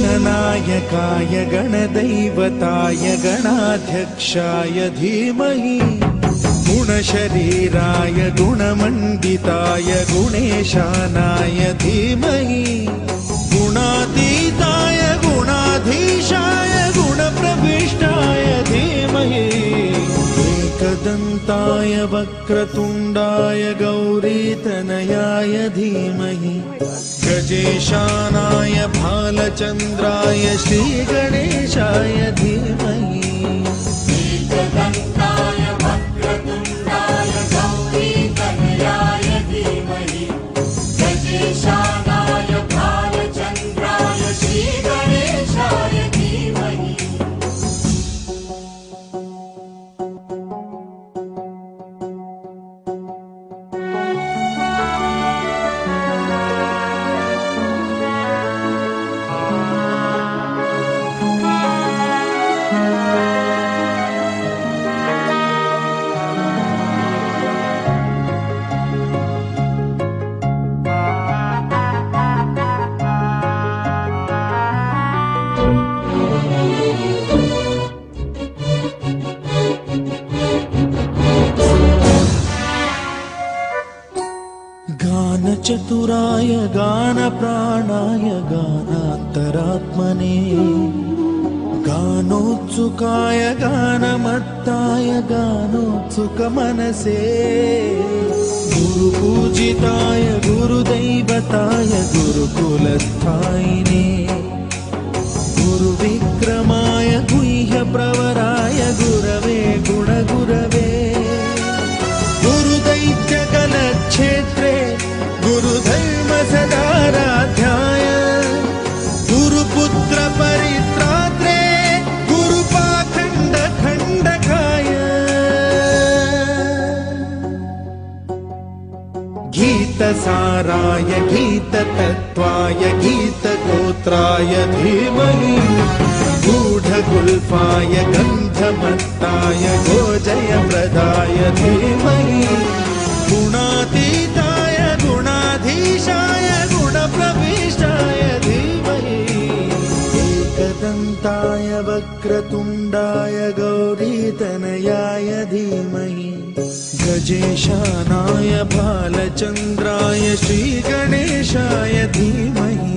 गणनायकाय गणदैवताय गणाध्यक्षाय धीमहि गुणशरीराय गुणमण्डिताय गुणेशानाय धीमहि गुणातीताय गुणाधीशाय गुणप्रविष्टाय धीमहि एकदन्ताय वक्रतुण्डाय गौरीतनयाय धीमहि गजेशानाय भालचन्द्राय श्रीगणेशाय धीमहि एकदन्ताय वक्रतुण्डाय गौरीतनयाय धीमहि गजेशानाय भालचन्द्राय श्रीगणेशाय धीमहि गानचतुराय गानप्राणाय गानान्तरात्मने गानोत्सुकाय गानमत्ताय गानोत्सुकमनसे गुरुपूजिताय गुरुदैवताय गुरुकुलस्थायिने गुरुविक्रमाय गुह्यप्रवराय गुरवे गुणगुरवे गुरुदैत्यकलक्षेत्रे गुरुधर्मसदाराध्याय गुरुपुत्र परित्रात्रे गुरुपाखण्डखण्डकाय गीतसाराय गीततत्त्वाय गीतगोत्राय धीमहि गूढगुल्फाय गन्धमत्ताय गोजयप्रदाय धीमहि गुणातीताय गुणाधीशाय गुणप्रविष्टाय धीमहि एकदन्ताय वक्रतुण्डाय गौरीतनयाय धीमहि गजेशानाय भालचन्द्राय श्रीगणेशाय धीमहि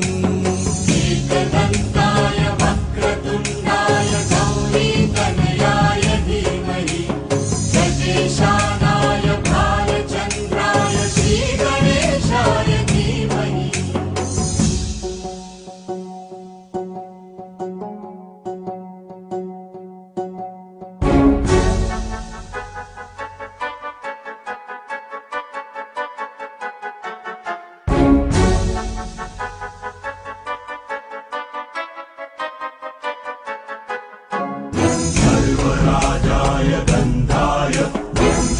एकदन्ताय वक्रतुण्डाय गौरीतनयाय धीमहि गजेशानाय भालचन्द्राय श्रीगणेशाय धीमहि सर्वराजाय गन्धाय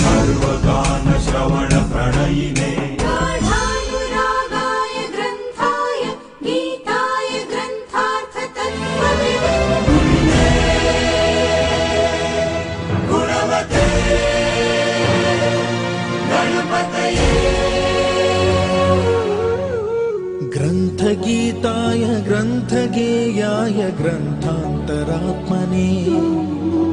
सर्वगानश्रवणप्रणयिने गाढानुरागाय ग्रन्थाय गीताय ग्रन्थार्थतत्त्वविदे गुणवते गणपतये ग्रन्थगीताय ग्रन्थगेयाय ग्रन्थान्तरात्मने